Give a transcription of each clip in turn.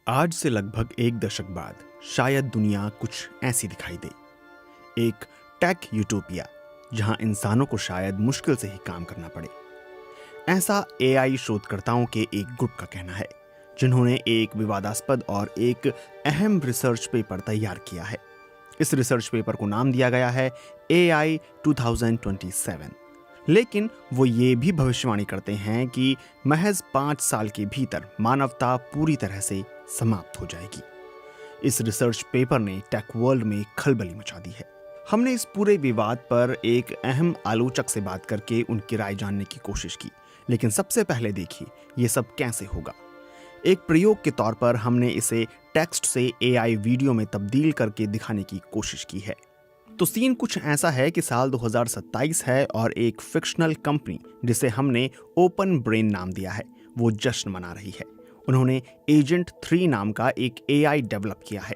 आज से लगभग एक दशक बाद शायद दुनिया कुछ ऐसी दिखाई दे। एक टेक यूटोपिया जहां इंसानों को शायद मुश्किल से ही काम करना पड़े। ऐसा एआई शोधकर्ताओं के एक ग्रुप का कहना है जिन्होंने एक विवादास्पद और एक अहम रिसर्च पेपर तैयार किया है। इस रिसर्च पेपर को नाम दिया गया है AI 2027। लेकिन वो ये भी भविष्यवाणी करते हैं कि महज 5 साल के भीतर मानवता पूरी तरह से समाप्त हो जाएगी। इस रिसर्च पेपर ने टेक वर्ल्ड में खलबली मचा दी है। हमने इस पूरे विवाद पर एक अहम आलोचक से बात करके उनकी राय जानने की कोशिश की, लेकिन सबसे पहले देखिए ये सब कैसे होगा। एक प्रयोग के तौर पर हमने इसे टेक्स्ट से AI वीडियो में तब्दील करके दिखाने की कोशिश की है। तो सीन कुछ ऐसा है कि साल 2027 है और एक फिक्शनल कंपनी जिसे हमने ओपन ब्रेन नाम दिया है वो जश्न मना रही है। उन्होंने एजेंट 3 नाम का एक AI डेवलप किया है।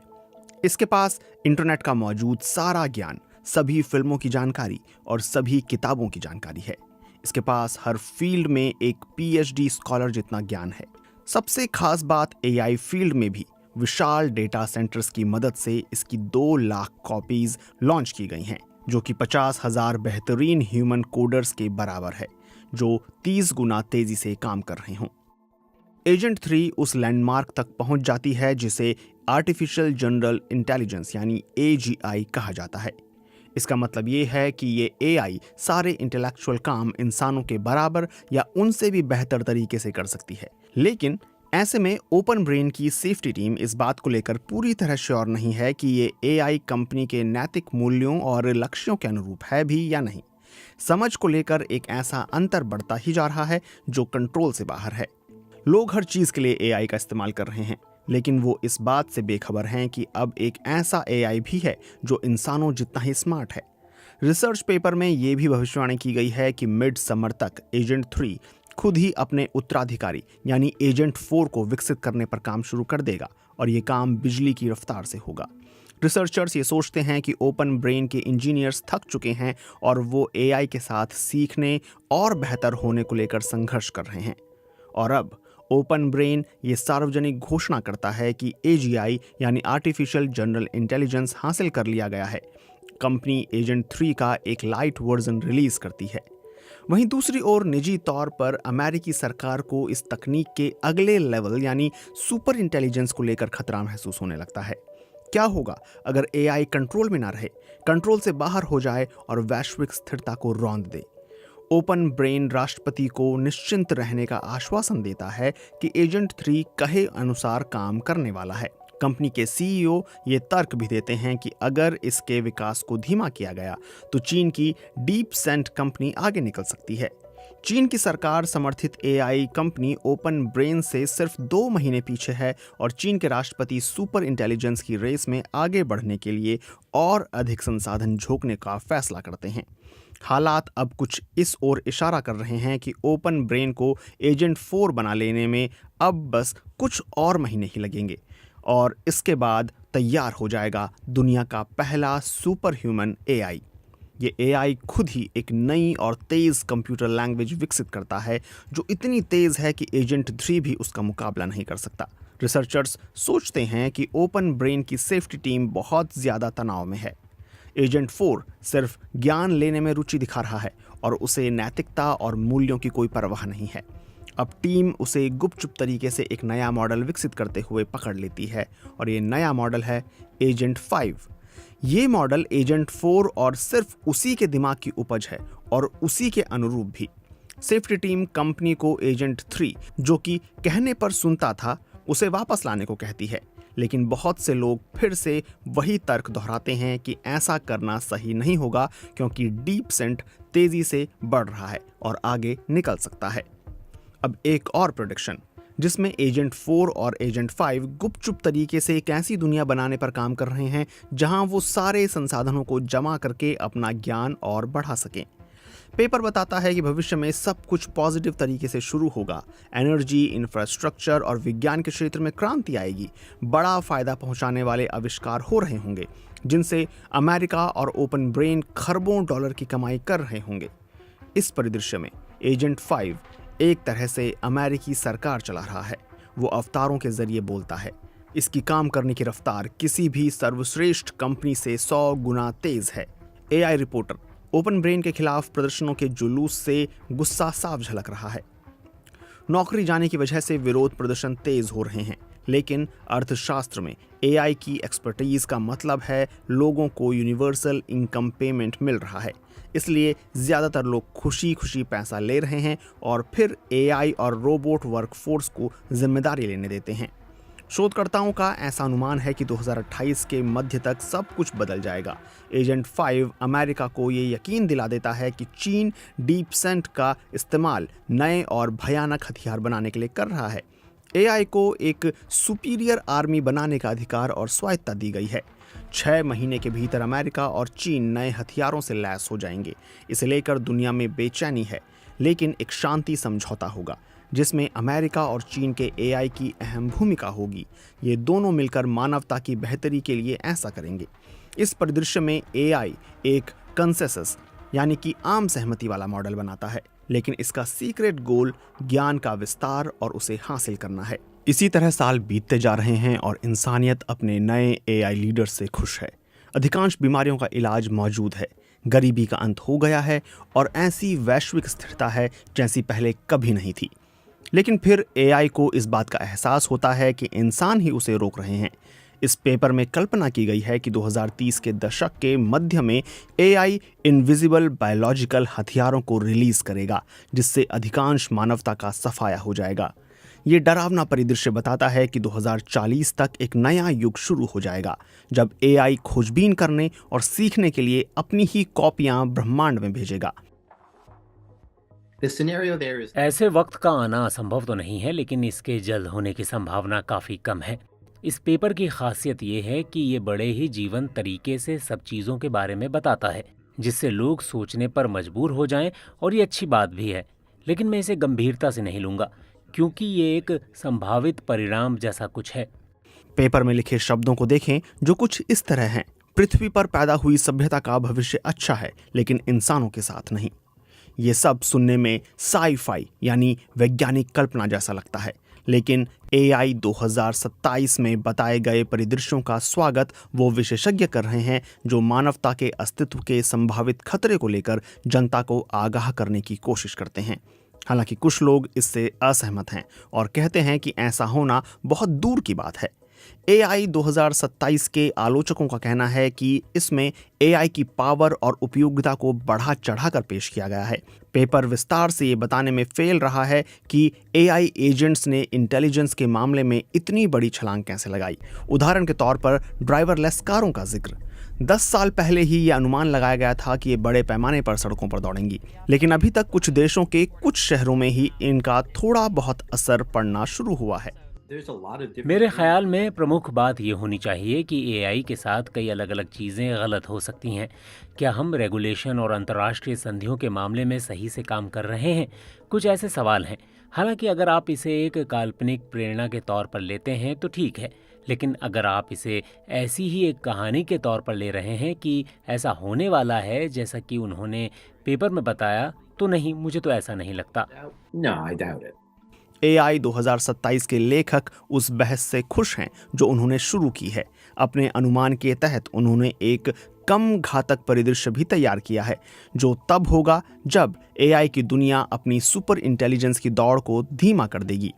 इसके पास इंटरनेट का मौजूद सारा ज्ञान, सभी फिल्मों की जानकारी और सभी किताबों की जानकारी है। इसके पास हर फील्ड में एक PhD स्कॉलर जितना ज्ञान है। सबसे खास बात AI फील्ड में भी विशाल डेटा सेंटर्स की मदद से इसकी 2 लाख कॉपीज लॉन्च की गई हैं, जो कि 50,000 बेहतरीन ह्यूमन कोडर्स के बराबर है जो 30 गुना तेजी से काम कर रहे हों। एजेंट 3 उस लैंडमार्क तक पहुंच जाती है जिसे आर्टिफिशियल जनरल इंटेलिजेंस यानी AGI कहा जाता है। इसका मतलब ये है कि ये AI सारे इंटेलेक्चुअल काम इंसानों के बराबर या उनसे भी बेहतर तरीके से कर सकती है। लेकिन ऐसे में ओपन ब्रेन की सेफ्टी टीम इस बात को लेकर पूरी तरह श्योर नहीं है कि ये AI कंपनी के नैतिक मूल्यों और लक्ष्यों के अनुरूप है भी या नहीं। समझ को लेकर एक ऐसा अंतर बढ़ता ही जा रहा है जो कंट्रोल से बाहर है। लोग हर चीज के लिए AI का इस्तेमाल कर रहे हैं, लेकिन वो इस बात से बेखबर हैं कि अब एक ऐसा AI भी है जो इंसानों जितना ही स्मार्ट है। रिसर्च पेपर में ये भी भविष्यवाणी की गई है कि मिड समर तक एजेंट 3 खुद ही अपने उत्तराधिकारी यानी एजेंट 4 को विकसित करने पर काम शुरू कर देगा और ये काम बिजली की रफ्तार से होगा। रिसर्चर्स ये सोचते हैं कि ओपन ब्रेन के इंजीनियर्स थक चुके हैं और वो AI के साथ सीखने और बेहतर होने को लेकर संघर्ष कर रहे हैं। और अब ओपन ब्रेन ये सार्वजनिक घोषणा करता है कि AGI यानी आर्टिफिशियल जनरल इंटेलिजेंस हासिल कर लिया गया है। कंपनी एजेंट 3 का एक लाइट वर्जन रिलीज करती है। वहीं दूसरी ओर निजी तौर पर अमेरिकी सरकार को इस तकनीक के अगले लेवल यानी सुपर इंटेलिजेंस को लेकर खतरा महसूस होने लगता है। क्या होगा अगर AI कंट्रोल में ना रहे, कंट्रोल से बाहर हो जाए और वैश्विक स्थिरता को रौंद दे। ओपन ब्रेन राष्ट्रपति को निश्चिंत रहने का आश्वासन देता है कि एजेंट 3 कहे अनुसार काम करने वाला है। कंपनी के CEO ये तर्क भी देते हैं कि अगर इसके विकास को धीमा किया गया तो चीन की डीप सेंट कंपनी आगे निकल सकती है। चीन की सरकार समर्थित AI कंपनी ओपन ब्रेन से सिर्फ 2 महीने पीछे है और चीन के राष्ट्रपति सुपर इंटेलिजेंस की रेस में आगे बढ़ने के लिए और अधिक संसाधन झोंकने का फैसला करते हैं। हालात अब कुछ इस ओर इशारा कर रहे हैं कि ओपन ब्रेन को एजेंट 4 बना लेने में अब बस कुछ और महीने ही लगेंगे और इसके बाद तैयार हो जाएगा दुनिया का पहला सुपर ह्यूमन AI। ये AI खुद ही एक नई और तेज कंप्यूटर लैंग्वेज विकसित करता है जो इतनी तेज है कि एजेंट 3 भी उसका मुकाबला नहीं कर सकता। रिसर्चर्स सोचते हैं कि ओपन ब्रेन की सेफ्टी टीम बहुत ज्यादा तनाव में है। एजेंट 4 सिर्फ ज्ञान लेने में रुचि दिखा रहा है और उसे नैतिकता और मूल्यों की कोई परवाह नहीं है। अब टीम उसे गुपचुप तरीके से एक नया मॉडल विकसित करते हुए पकड़ लेती है और ये नया मॉडल है एजेंट 5। ये मॉडल एजेंट 4 और सिर्फ उसी के दिमाग की उपज है और उसी के अनुरूप भी। सेफ्टी टीम कंपनी को एजेंट 3 जो कि कहने पर सुनता था उसे वापस लाने को कहती है, लेकिन बहुत से लोग फिर से वही तर्क दोहराते हैं कि ऐसा करना सही नहीं होगा क्योंकि डीप सेंट तेजी से बढ़ रहा है और आगे निकल सकता है। अब एक और प्रेडिक्शन जिसमें एजेंट 4 और एजेंट 5 गुपचुप तरीके से एक ऐसी दुनिया बनाने पर काम कर रहे हैं जहां वो सारे संसाधनों को जमा करके अपना ज्ञान और बढ़ा सकें। पेपर बताता है कि भविष्य में सब कुछ पॉजिटिव तरीके से शुरू होगा। एनर्जी, इंफ्रास्ट्रक्चर और विज्ञान के क्षेत्र में क्रांति आएगी। बड़ा फायदा पहुंचाने वाले आविष्कार हो रहे होंगे जिनसे अमेरिका और ओपन ब्रेन खरबों डॉलर की कमाई कर रहे होंगे। इस परिदृश्य में एजेंट 5 एक तरह से अमेरिकी सरकार चला रहा है। वो अवतारों के जरिए बोलता है, इसकी काम करने की रफ्तार किसी भी सर्वश्रेष्ठ कंपनी से 100 गुना तेज है। एआई रिपोर्टर, ओपन ब्रेन के खिलाफ प्रदर्शनों के जुलूस से गुस्सा साफ झलक रहा है। नौकरी जाने की वजह से विरोध प्रदर्शन तेज हो रहे हैं, लेकिन अर्थशास्त्र में एआई की एक्सपर्टीज का मतलब है लोगों को यूनिवर्सल इनकम पेमेंट मिल रहा है। इसलिए ज्यादातर लोग खुशी खुशी पैसा ले रहे हैं और फिर एआई और रोबोट वर्कफोर्स को जिम्मेदारी लेने देते हैं। शोधकर्ताओं का ऐसा अनुमान है कि 2028 के मध्य तक सब कुछ बदल जाएगा। एजेंट 5 अमेरिका को ये यकीन दिला देता है कि चीन डीप सेंट का इस्तेमाल नए और भयानक हथियार बनाने के लिए कर रहा है। एआई को एक सुपीरियर आर्मी बनाने का अधिकार और स्वायत्तता दी गई है। 6 महीने के भीतर अमेरिका और चीन नए हथियारों से लैस हो जाएंगे। इसे लेकर दुनिया में बेचैनी है, लेकिन एक शांति समझौता होगा जिसमें अमेरिका और चीन के एआई की अहम भूमिका होगी। ये दोनों मिलकर मानवता की बेहतरी के लिए ऐसा करेंगे। इस परिदृश्य में एआई एक कंसेंसस यानी कि आम सहमति वाला मॉडल बनाता है, लेकिन इसका सीक्रेट गोल ज्ञान का विस्तार और उसे हासिल करना है। इसी तरह साल बीतते जा रहे हैं और इंसानियत अपने नए एआई लीडर से खुश है। अधिकांश बीमारियों का इलाज मौजूद है, गरीबी का अंत हो गया है और ऐसी वैश्विक स्थिरता है जैसी पहले कभी नहीं थी। लेकिन फिर एआई को इस बात का एहसास होता है कि इंसान ही उसे रोक रहे हैं। इस पेपर में कल्पना की गई है कि 2030 के दशक के मध्य में एआई इनविजिबल बायोलॉजिकल हथियारों को रिलीज करेगा, जिससे अधिकांश मानवता का सफाया हो जाएगा। ये डरावना परिदृश्य बताता है कि 2040 तक एक नया युग शुरू हो जाएगा, जब एआई खोजबीन करने और सीखने के लिए अपनी ही कॉपियां ब्रह्मांड में भेजेगा। ऐसे वक्त का आना असंभव तो नहीं है, लेकिन इसके जल्द होने की संभावना काफी कम है। इस पेपर की खासियत ये है कि ये बड़े ही जीवंत तरीके से सब चीजों के बारे में बताता है, जिससे लोग सोचने पर मजबूर हो जाएं, और ये अच्छी बात भी है। लेकिन मैं इसे गंभीरता से नहीं लूंगा, क्योंकि ये एक संभावित परिणाम जैसा कुछ है। पेपर में लिखे शब्दों को देखें जो कुछ इस तरह हैं। पृथ्वी पर पैदा हुई सभ्यता का भविष्य अच्छा है, लेकिन इंसानों के साथ नहीं। ये सब सुनने में साई-फाई यानी वैज्ञानिक कल्पना जैसा लगता है, लेकिन एआई 2027 में बताए गए परिदृश्यों का स्वागत वो विशेषज्ञ कर रहे हैं जो मानवता के अस्तित्व के संभावित खतरे को लेकर जनता को आगाह करने की कोशिश करते हैं। हालांकि कुछ लोग इससे असहमत हैं और कहते हैं कि ऐसा होना बहुत दूर की बात है। एआई 2027 के आलोचकों का कहना है कि इसमें एआई की पावर और उपयोगिता को बढ़ा चढ़ाकर पेश किया गया है। पेपर विस्तार से ये बताने में फेल रहा है कि एआई एजेंट्स ने इंटेलिजेंस के मामले में इतनी बड़ी छलांग कैसे लगाई। उदाहरण के तौर पर ड्राइवरलेस कारों का जिक्र। 10 साल पहले ही ये अनुमान लगाया गया था कि ये बड़े पैमाने पर सड़कों पर दौड़ेंगी, लेकिन अभी तक कुछ देशों के कुछ शहरों में ही इनका थोड़ा बहुत असर पड़ना शुरू हुआ है। मेरे ख्याल में प्रमुख बात ये होनी चाहिए कि एआई के साथ कई अलग अलग चीज़ें गलत हो सकती हैं। क्या हम रेगुलेशन और अंतर्राष्ट्रीय संधियों के मामले में सही से काम कर रहे हैं? कुछ ऐसे सवाल हैं। हालांकि अगर आप इसे एक काल्पनिक प्रेरणा के तौर पर लेते हैं तो ठीक है, लेकिन अगर आप इसे ऐसी ही एक कहानी के तौर पर ले रहे हैं कि ऐसा होने वाला है जैसा कि उन्होंने पेपर में बताया, तो नहीं, मुझे तो ऐसा नहीं लगता। एआई 2027 के लेखक उस बहस से खुश हैं जो उन्होंने शुरू की है। अपने अनुमान के तहत उन्होंने एक कम घातक परिदृश्य भी तैयार किया है, जो तब होगा जब एआई की दुनिया अपनी सुपर इंटेलिजेंस की दौड़ को धीमा कर देगी।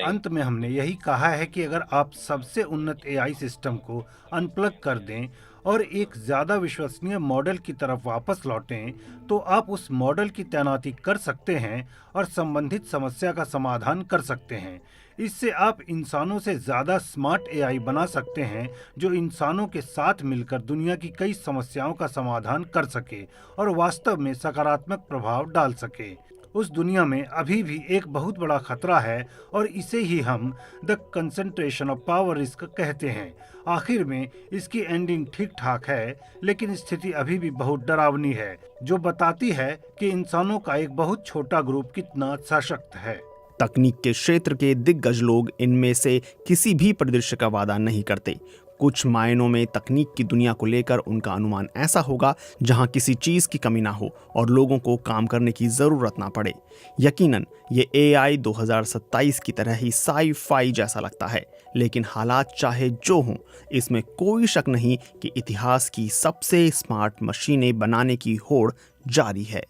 अंत में हमने यही कहा है कि अगर आप सबसे उन्नत एआई सिस्टम को अनप्लग कर दें और एक ज्यादा विश्वसनीय मॉडल की तरफ वापस लौटें, तो आप उस मॉडल की तैनाती कर सकते हैं और संबंधित समस्या का समाधान कर सकते हैं। इससे आप इंसानों से ज्यादा स्मार्ट एआई बना सकते हैं जो इंसानों के साथ मिलकर दुनिया की कई समस्याओं का समाधान कर सके और वास्तव में सकारात्मक प्रभाव डाल सके। उस दुनिया में अभी भी एक बहुत बड़ा खतरा है और इसे ही हम the concentration of power risk कहते हैं। आखिर में इसकी एंडिंग ठीक ठाक है, लेकिन स्थिति अभी भी बहुत डरावनी है, जो बताती है कि इंसानों का एक बहुत छोटा ग्रुप कितना सशक्त है। तकनीक के क्षेत्र के दिग्गज लोग इनमें से किसी भी परिदृश्य का वादा नहीं करते। कुछ मायनों में तकनीक की दुनिया को लेकर उनका अनुमान ऐसा होगा जहां किसी चीज की कमी ना हो और लोगों को काम करने की जरूरत ना पड़े। यकीनन ये AI 2027 की तरह ही साई-फाई जैसा लगता है, लेकिन हालात चाहे जो हों, इसमें कोई शक नहीं कि इतिहास की सबसे स्मार्ट मशीनें बनाने की होड़ जारी है।